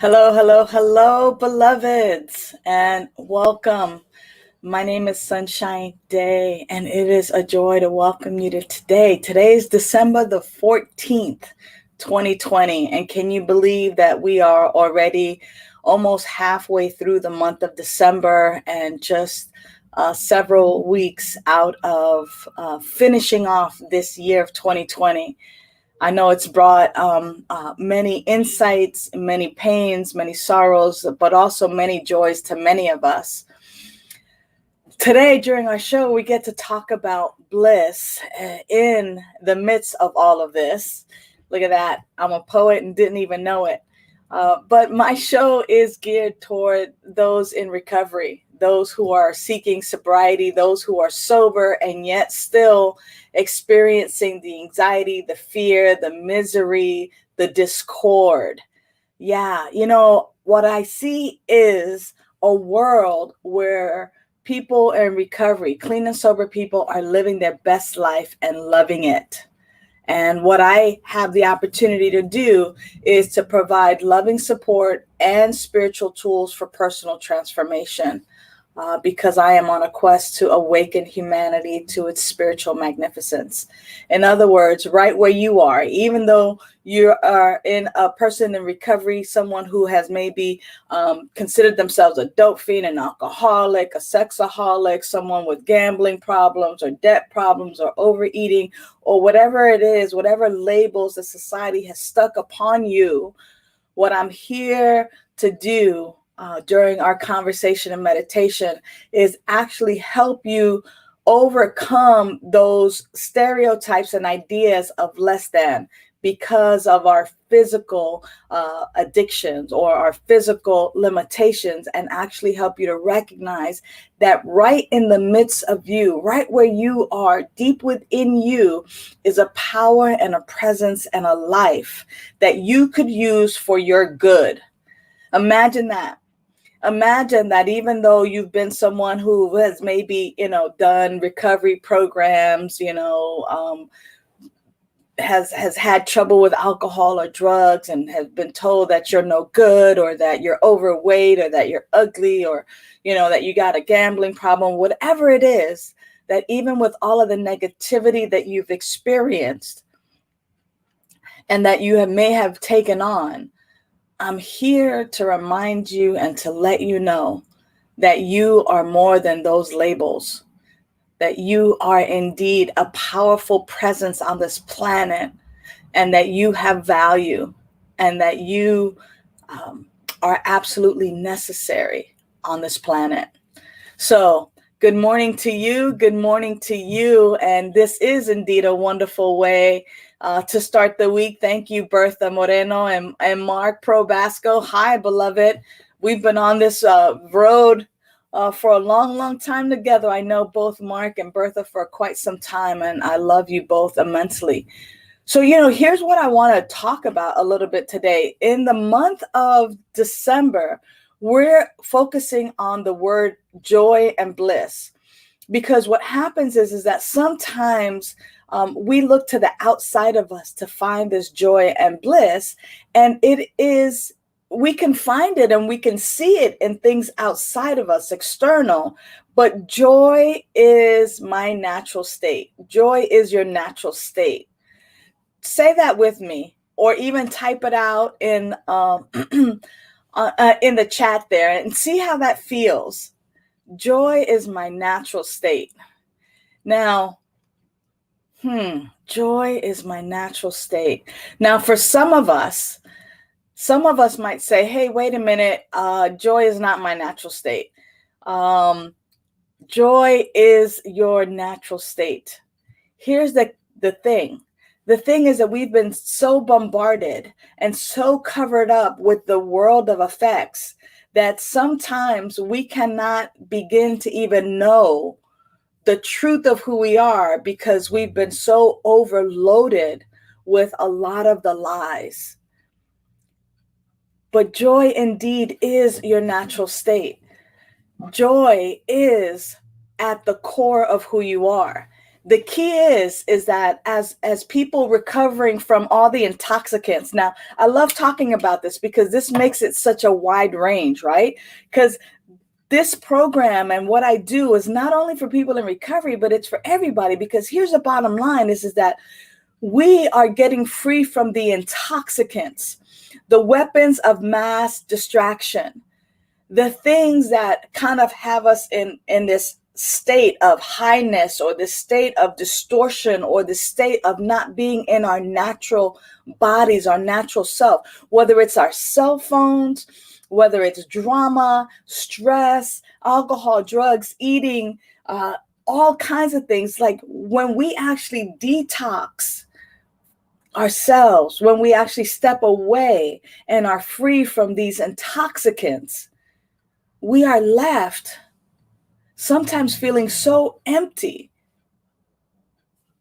Hello, hello, hello, beloveds, and welcome. My name is Sunshine Day, and it is a joy to welcome you to today. Today is December the 14th, 2020, and can you believe that we are already almost halfway through the month of December and just several weeks out of finishing off this year of 2020. I know it's brought many insights, many pains, many sorrows, but also many joys to many of us. Today, during our show, we get to talk about bliss in the midst of all of this. Look at that. I'm a poet and didn't even know it. But my show is geared toward those in recovery, those who are seeking sobriety, those who are sober and yet still experiencing the anxiety, the fear, the misery, the discord. Yeah, what I see is a world where people in recovery, clean and sober people, are living their best life and loving it. And what I have the opportunity to do is to provide loving support and spiritual tools for personal transformation. Because I am on a quest to awaken humanity to its spiritual magnificence. In other words, right where you are, even though you are a person in recovery, someone who has maybe considered themselves a dope fiend, an alcoholic, a sexaholic, someone with gambling problems or debt problems or overeating or whatever it is, whatever labels that society has stuck upon you, what I'm here to do during our conversation and meditation is actually help you overcome those stereotypes and ideas of less than because of our physical addictions or our physical limitations, and actually help you to recognize that right in the midst of you, right where you are, deep within you, is a power and a presence and a life that you could use for your good. Imagine that. Imagine that even though you've been someone who has maybe, done recovery programs, has had trouble with alcohol or drugs and has been told that you're no good or that you're overweight or that you're ugly or, that you got a gambling problem, whatever it is, that even with all of the negativity that you've experienced and that you may have taken on, I'm here to remind you and to let you know that you are more than those labels. that you are indeed a powerful presence on this planet, and that you have value, and that you are absolutely necessary on this planet. So, good morning to you. Good morning to you. And this is indeed a wonderful way to start the week. Thank you, Bertha Moreno and Mark Probasco. Hi, beloved. We've been on this road for a long, long time together. I know both Mark and Bertha for quite some time, and I love you both immensely. So, here's what I want to talk about a little bit today. In the month of December, we're focusing on the word joy and bliss, because what happens is that sometimes we look to the outside of us to find this joy and bliss, and we can find it and we can see it in things outside of us, external, but joy is my natural state. Joy is your natural state. Say that with me, or even type it out in the chat there and see how that feels. Joy is my natural state. Now, joy is my natural state. Now, for some of us might say, hey, wait a minute, joy is not my natural state. Joy is your natural state. Here's the thing. The thing is that we've been so bombarded and so covered up with the world of effects that sometimes we cannot begin to even know the truth of who we are, because we've been so overloaded with a lot of the lies. But joy indeed is your natural state. Joy is at the core of who you are. The key is that as people recovering from all the intoxicants. Now, I love talking about this because this makes it such a wide range, right? Because this program and what I do is not only for people in recovery, but it's for everybody. Because here's the bottom line is that we are getting free from the intoxicants, the weapons of mass distraction, the things that kind of have us in this state of highness, or the state of distortion, or the state of not being in our natural bodies, our natural self, whether it's our cell phones, whether it's drama, stress, alcohol, drugs, eating, all kinds of things. Like when we actually detox ourselves, when we actually step away and are free from these intoxicants, we are left sometimes feeling so empty.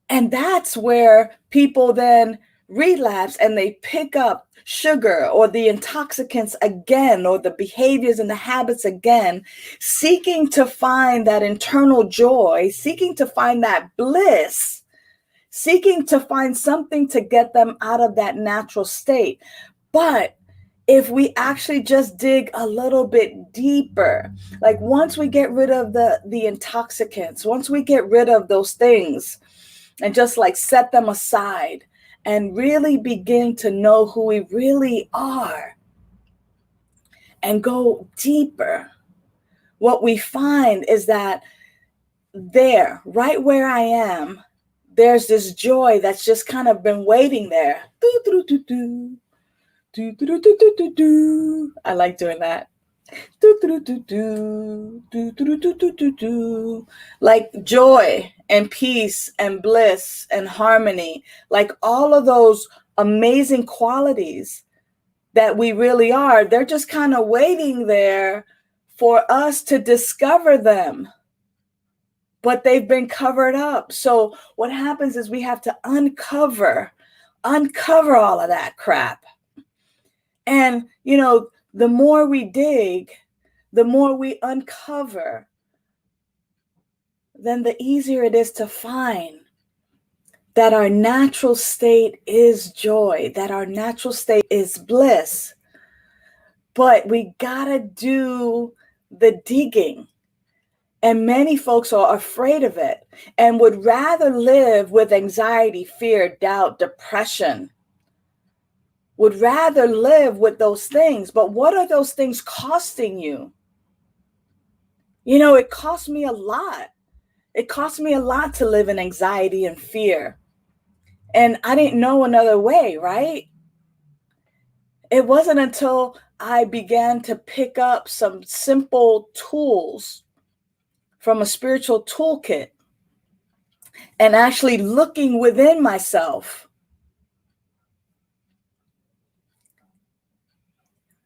And that's where people then relapse and they pick up sugar or the intoxicants again, or the behaviors and the habits again, seeking to find that internal joy, seeking to find that bliss, seeking to find something to get them out of that natural state. But if we actually just dig a little bit deeper, like once we get rid of the intoxicants, once we get rid of those things and just like set them aside and really begin to know who we really are and go deeper, what we find is that there, right where I am, there's this joy that's just kind of been waiting there. I like doing that. Like joy and peace and bliss and harmony, like all of those amazing qualities that we really are, they're just kind of waiting there for us to discover them. But they've been covered up. So what happens is we have to uncover all of that crap. And, the more we dig, the more we uncover, then the easier it is to find that our natural state is joy, that our natural state is bliss. But we gotta do the digging. And many folks are afraid of it and would rather live with anxiety, fear, doubt, depression, would rather live with those things. But what are those things costing you? It cost me a lot. It cost me a lot to live in anxiety and fear. And I didn't know another way, right? It wasn't until I began to pick up some simple tools from a spiritual toolkit and actually looking within myself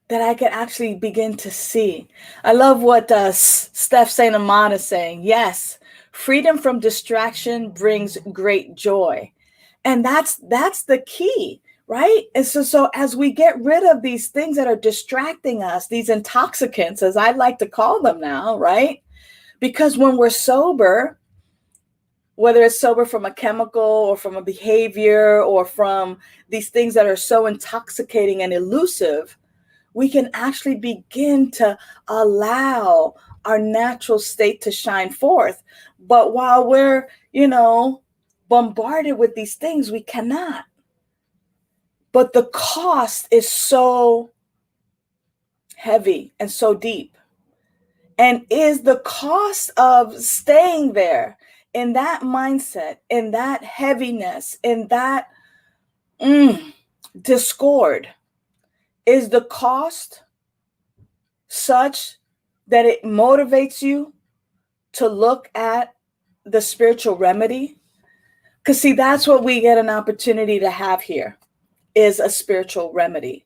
that I could actually begin to see. I love what Steph Saint Amand is saying. Yes, freedom from distraction brings great joy. And that's the key, right? And so as we get rid of these things that are distracting us, these intoxicants, as I like to call them now, right? Because when we're sober, whether it's sober from a chemical or from a behavior or from these things that are so intoxicating and elusive, we can actually begin to allow our natural state to shine forth. But while we're, bombarded with these things, we cannot. But the cost is so heavy and so deep. And is the cost of staying there in that mindset, in that heaviness, in that discord, is the cost such that it motivates you to look at the spiritual remedy? Because see, that's what we get an opportunity to have here, is a spiritual remedy.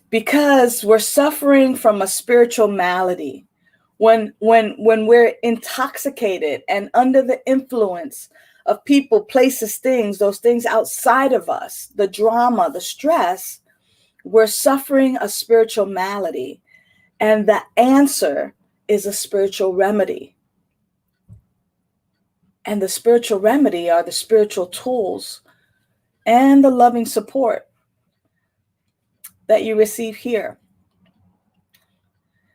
Because we're suffering from a spiritual malady. When we're intoxicated and under the influence of people, places, things, those things outside of us, the drama, the stress, we're suffering a spiritual malady. And the answer is a spiritual remedy. And the spiritual remedy are the spiritual tools and the loving support that you receive here.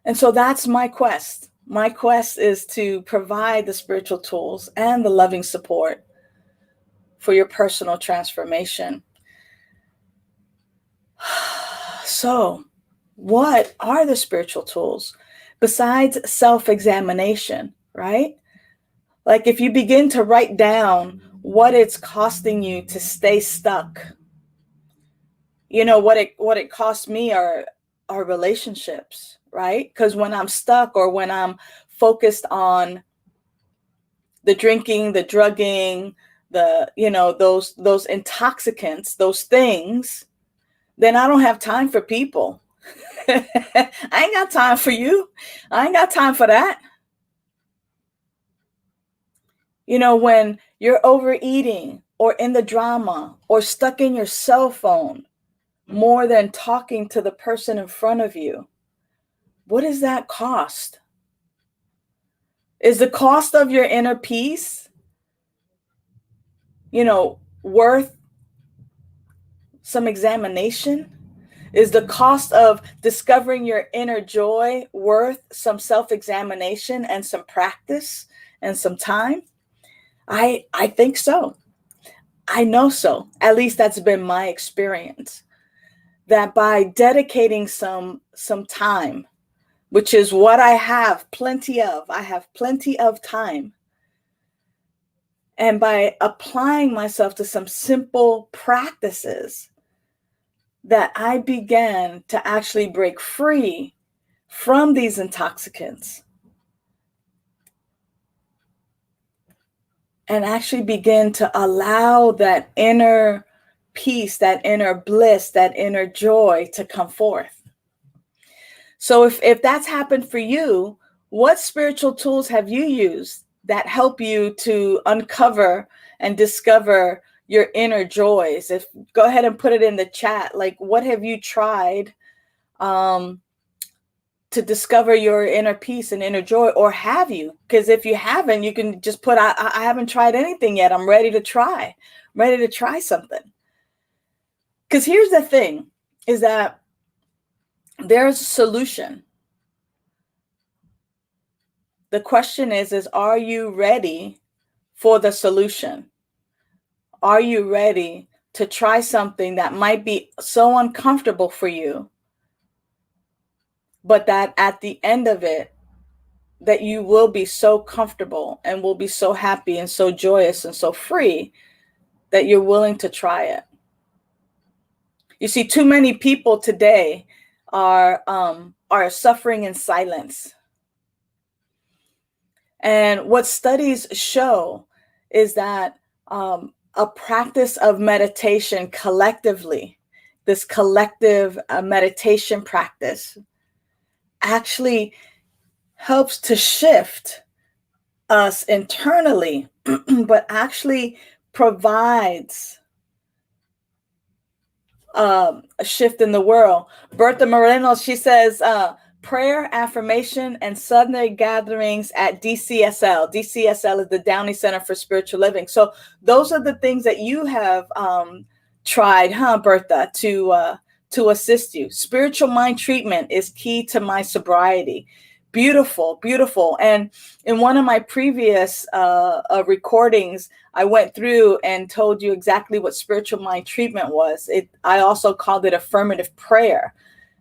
And so that's my quest. My quest is to provide the spiritual tools and the loving support for your personal transformation. So, what are the spiritual tools besides self-examination, right? Like if you begin to write down what it's costing you to stay stuck, what it costs me are relationships, right? Because when I'm stuck or when I'm focused on the drinking, the drugging, those intoxicants, those things, then I don't have time for people. I ain't got time for you. I ain't got time for that. When you're overeating or in the drama or stuck in your cell phone more than talking to the person in front of you, what does that cost? Is the cost of your inner peace, worth some examination? Is the cost of discovering your inner joy worth some self-examination and some practice and some time? I think so. I know so. At least that's been my experience. That by dedicating some time, which is what I have plenty of. I have plenty of time. And by applying myself to some simple practices, that I began to actually break free from these intoxicants and actually begin to allow that inner peace, that inner bliss, that inner joy to come forth. So if that's happened for you, what spiritual tools have you used that help you to uncover and discover your inner joys? Go ahead and put it in the chat. Like, what have you tried to discover your inner peace and inner joy, or have you? Because if you haven't, you can just put, I haven't tried anything yet. I'm ready to try. I'm ready to try something. Because here's the thing, is that there's a solution. The question is are you ready for the solution? Are you ready to try something that might be so uncomfortable for you, but that at the end of it, that you will be so comfortable and will be so happy and so joyous and so free that you're willing to try it. You see, too many people today are suffering in silence. And what studies show is that a practice of meditation collectively, this collective meditation practice, actually helps to shift us internally, but actually provides a shift in the world. Bertha Moreno, she says, prayer, affirmation, and Sunday gatherings at DCSL. DCSL is the Downey Center for Spiritual Living. So those are the things that you have tried, Bertha, to assist you. Spiritual mind treatment is key to my sobriety. Beautiful, beautiful. And in one of my previous recordings, I went through and told you exactly what spiritual mind treatment was. I also called it affirmative prayer.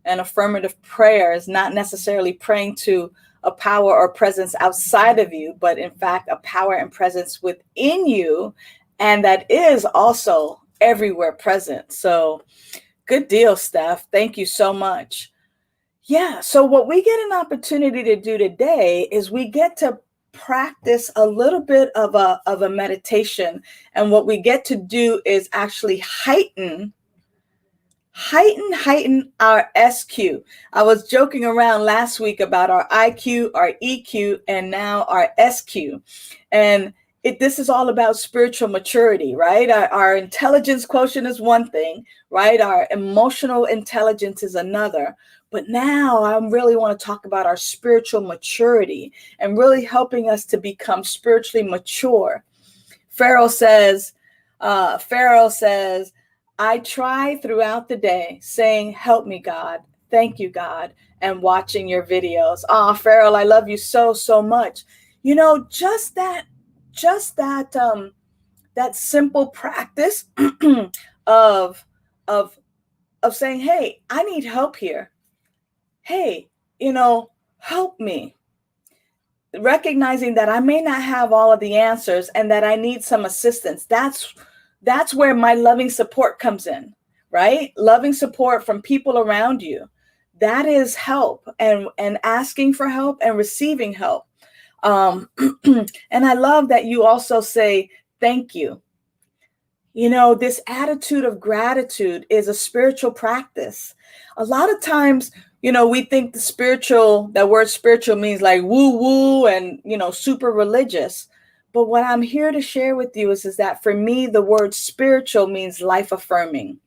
And affirmative prayer is not necessarily praying to a power or presence outside of you, but in fact, a power and presence within you. And that is also everywhere present. So good deal, Steph. Thank you so much. Yeah. So what we get an opportunity to do today is we get to practice a little bit of a meditation. And what we get to do is actually heighten our SQ. I was joking around last week about our IQ, our EQ, and now our SQ. And this is all about spiritual maturity, right? Our intelligence quotient is one thing, right? Our emotional intelligence is another. But now I really want to talk about our spiritual maturity and really helping us to become spiritually mature. Pharaoh says, I try throughout the day saying, help me, God. Thank you, God. And watching your videos. Farrell, I love you so, so much. You know, just that simple practice of saying, hey, I need help here. Hey, help me. Recognizing that I may not have all of the answers and that I need some assistance. That's where my loving support comes in, right? Loving support from people around you. That is help, and asking for help and receiving help. And I love that you also say, thank you. You know, this attitude of gratitude is a spiritual practice. A lot of times, we think that word spiritual means like woo woo and, super religious. But what I'm here to share with you is that for me, the word spiritual means life affirming.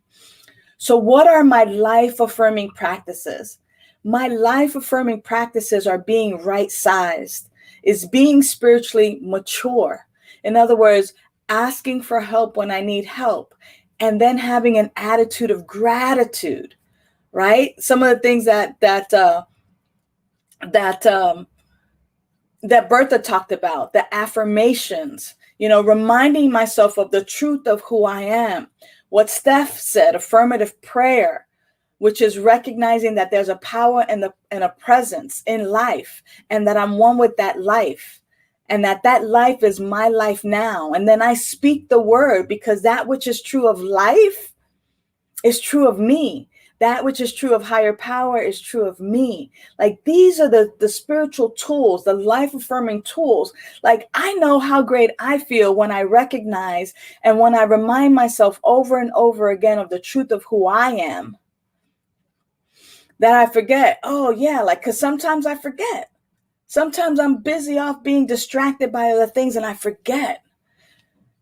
So what are my life affirming practices? My life affirming practices are being right sized, is being spiritually mature. In other words, asking for help when I need help, and then having an attitude of gratitude, right? Some of the things that Bertha talked about, the affirmations, reminding myself of the truth of who I am. What Steph said, affirmative prayer, which is recognizing that there's a power and a presence in life, and that I'm one with that life, and that life is my life now. And then I speak the word, because that which is true of life is true of me. That which is true of higher power is true of me. Like, these are the spiritual tools, the life affirming tools. Like, I know how great I feel when I recognize and when I remind myself over and over again of the truth of who I am, that I forget. Oh yeah. Cause sometimes I forget. Sometimes I'm busy off being distracted by other things and I forget.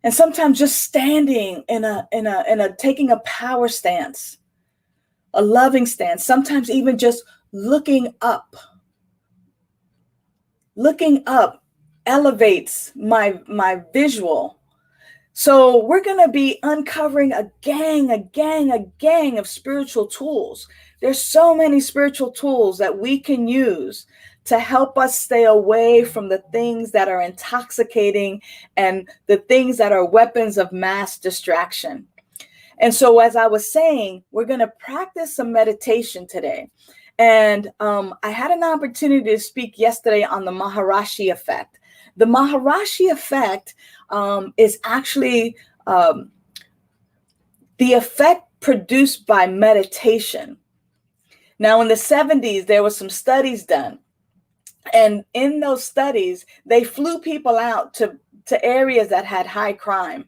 And sometimes just standing in a taking a power stance, a loving stance, sometimes even just looking up elevates my visual. So we're going to be uncovering a gang of spiritual tools. There's so many spiritual tools that we can use to help us stay away from the things that are intoxicating and the things that are weapons of mass distraction. And so, as I was saying, we're going to practice some meditation today. And I had an opportunity to speak yesterday on the Maharishi effect. The Maharishi effect is actually the effect produced by meditation. Now, in the 70s, there were some studies done. And in those studies, they flew people out to areas that had high crime.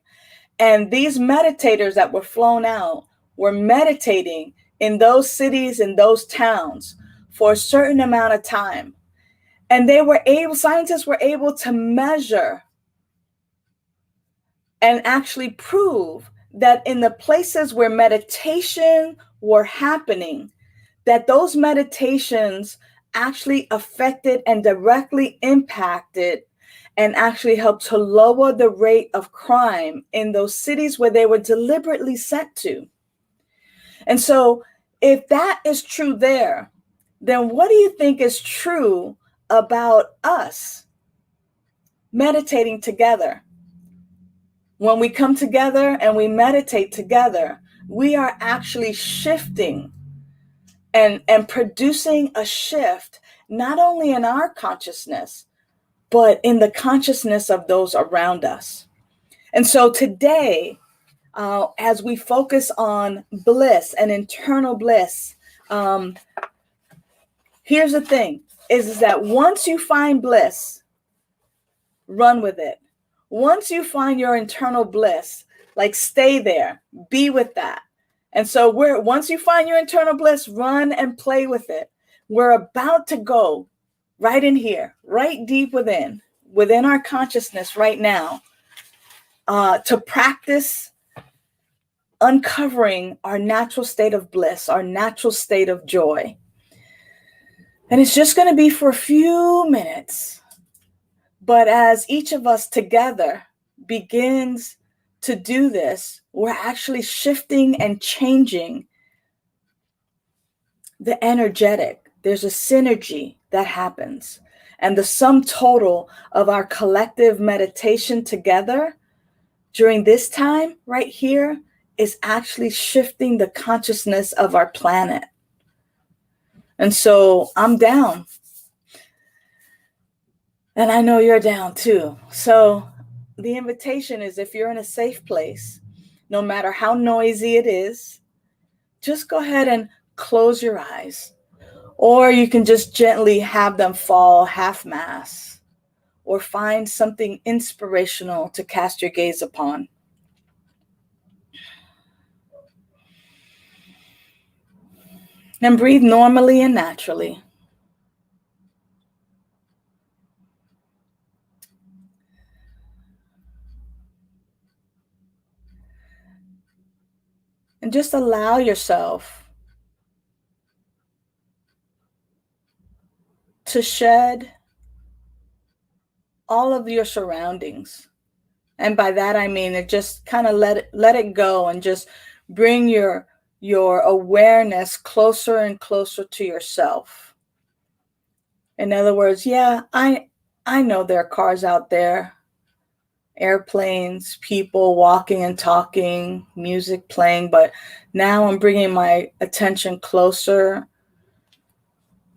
And these meditators that were flown out were meditating in those cities and those towns for a certain amount of time. And scientists were able to measure and actually prove that in the places where meditation were happening, that those meditations actually affected and directly impacted and actually helped to lower the rate of crime in those cities where they were deliberately sent to. And so if that is true there, then what do you think is true about us meditating together? When we come together and we meditate together, we are actually shifting and producing a shift, not only in our consciousness, but in the consciousness of those around us. And so today, as we focus on bliss and internal bliss, here's the thing, is that once you find bliss, run with it. Once you find your internal bliss, like stay there, be with that. And so once you find your internal bliss, run and play with it. We're about to go right in here, right deep within our consciousness right now, to practice uncovering our natural state of bliss, our natural state of joy. And it's just going to be for a few minutes. But as each of us together begins to do this, we're actually shifting and changing the energetic. There's a synergy that happens. And the sum total of our collective meditation together during this time right here is actually shifting the consciousness of our planet. And so I'm down. And I know you're down too. So the invitation is, if you're in a safe place, no matter how noisy it is, just go ahead and close your eyes. Or you can just gently have them fall half-mast, or find something inspirational to cast your gaze upon. And breathe normally and naturally. And just allow yourself to shed all of your surroundings. And by that, I mean, it just kind of let it go, and just bring your awareness closer and closer to yourself. In other words, yeah, I know there are cars out there, airplanes, people walking and talking, music playing, but now I'm bringing my attention closer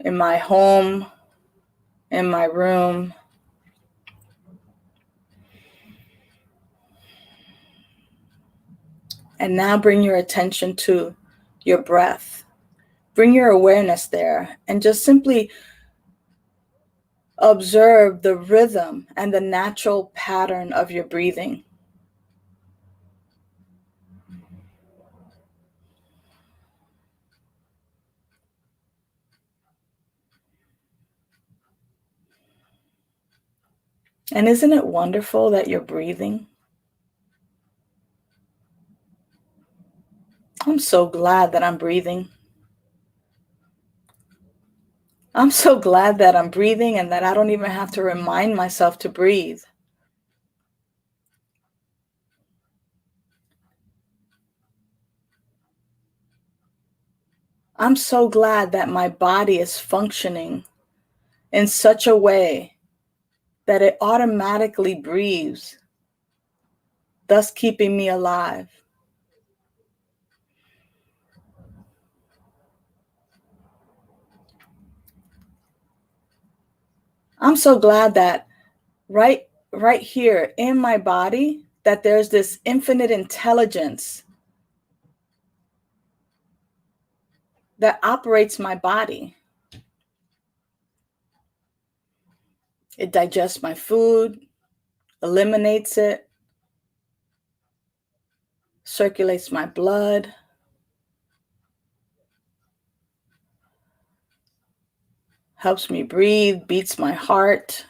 in my home, in my room. And now bring your attention to your breath. Bring your awareness there and just simply observe the rhythm and the natural pattern of your breathing. And isn't it wonderful that you're breathing? I'm so glad that I'm breathing. I'm so glad that I'm breathing and that I don't even have to remind myself to breathe. I'm so glad that my body is functioning in such a way that it automatically breathes, thus keeping me alive. I'm so glad that right here in my body, that there's this infinite intelligence that operates my body. It digests my food, eliminates it, circulates my blood, helps me breathe, beats my heart,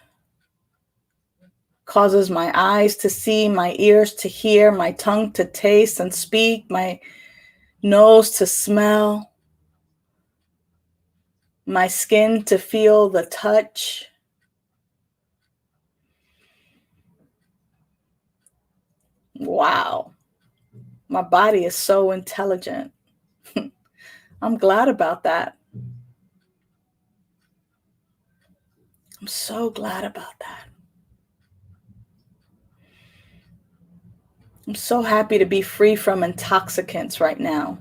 causes my eyes to see, my ears to hear, my tongue to taste and speak, my nose to smell, my skin to feel the touch. Wow, my body is so intelligent. I'm glad about that. I'm so glad about that. I'm so happy to be free from intoxicants right now.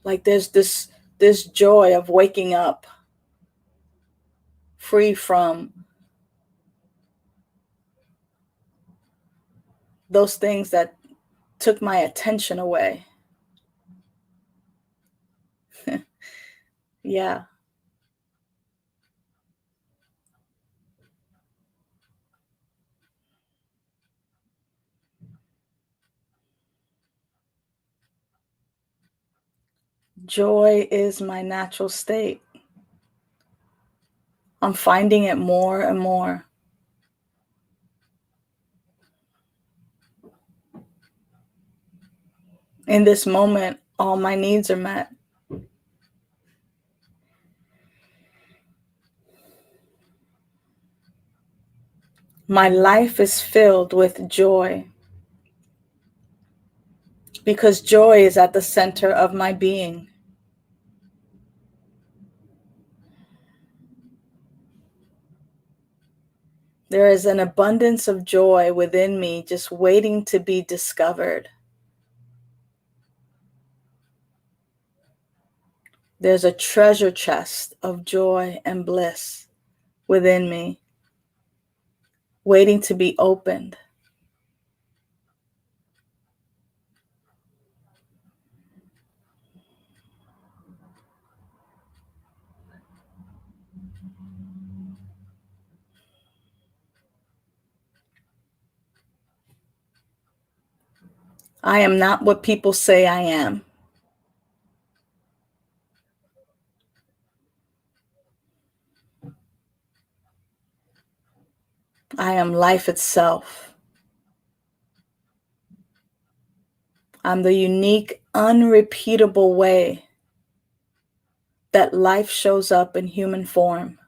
Like there's this joy of waking up free from those things that took my attention away. Yeah. Joy is my natural state. I'm finding it more and more. In this moment, all my needs are met. My life is filled with joy because joy is at the center of my being. There is an abundance of joy within me just waiting to be discovered. There's a treasure chest of joy and bliss within me, waiting to be opened. I am not what people say I am. I am life itself. I'm the unique, unrepeatable way that life shows up in human form.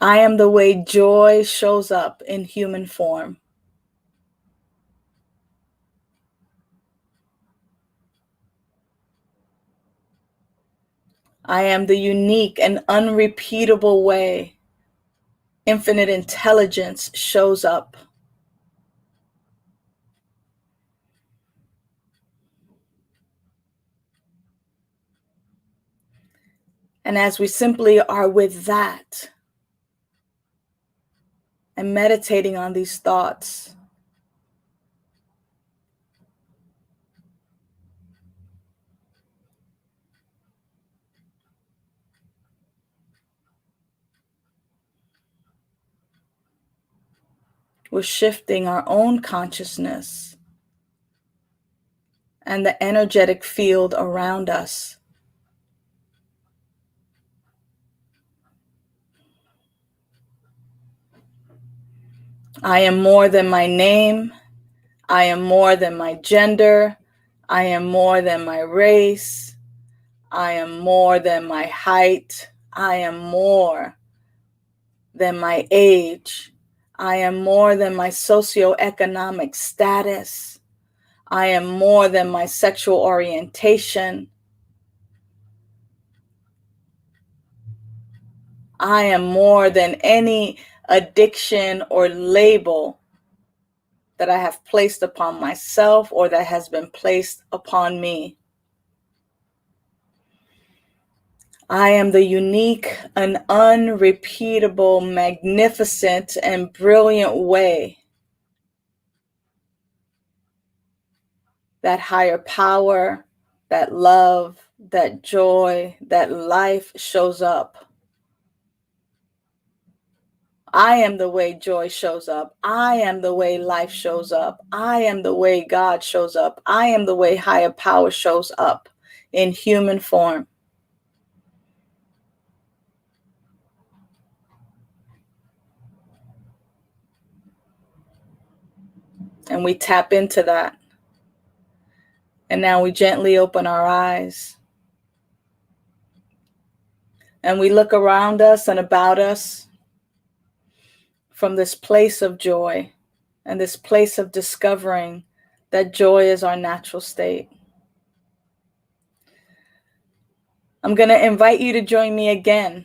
I am the way joy shows up in human form. I am the unique and unrepeatable way infinite intelligence shows up. And as we simply are with that and meditating on these thoughts, we're shifting our own consciousness and the energetic field around us. I am more than my name. I am more than my gender. I am more than my race. I am more than my height. I am more than my age. I am more than my socioeconomic status. I am more than my sexual orientation. I am more than any addiction or label that I have placed upon myself or that has been placed upon me. I am the unique and unrepeatable, magnificent, and brilliant way that higher power, that love, that joy, that life shows up. I am the way joy shows up. I am the way life shows up. I am the way God shows up. I am the way higher power shows up in human form. And we tap into that. And now we gently open our eyes. And we look around us and about us from this place of joy and this place of discovering that joy is our natural state. I'm going to invite you to join me again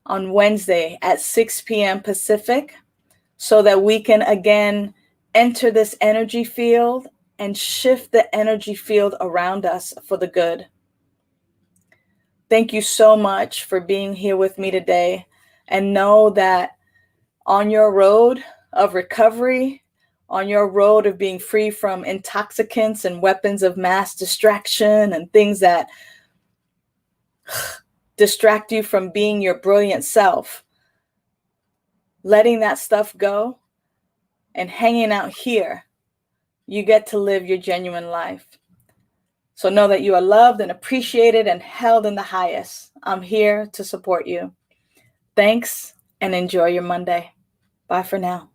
on Wednesday at 6 p.m. Pacific so that we can again enter this energy field and shift the energy field around us for the good. Thank you so much for being here with me today, and know that on your road of recovery, on your road of being free from intoxicants and weapons of mass distraction and things that distract you from being your brilliant self, letting that stuff go and hanging out here, you get to live your genuine life. So know that you are loved and appreciated and held in the highest. I'm here to support you. Thanks, and enjoy your Monday. Bye for now.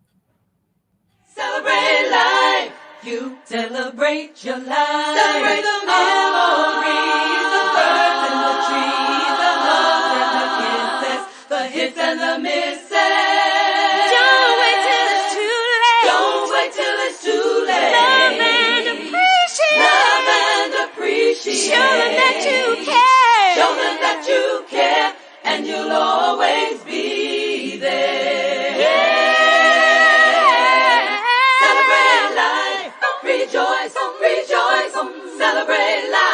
Celebrate life. You celebrate your life. Celebrate the memories, the birds and the trees, the hugs and the kisses, the hits and the misses. Don't wait till it's too late. Don't wait till it's too late. Love and appreciate. Love and appreciate. Show them that you care. Show them that you care, and you'll always be there. Celebrate life. Rejoice, rejoice, celebrate life.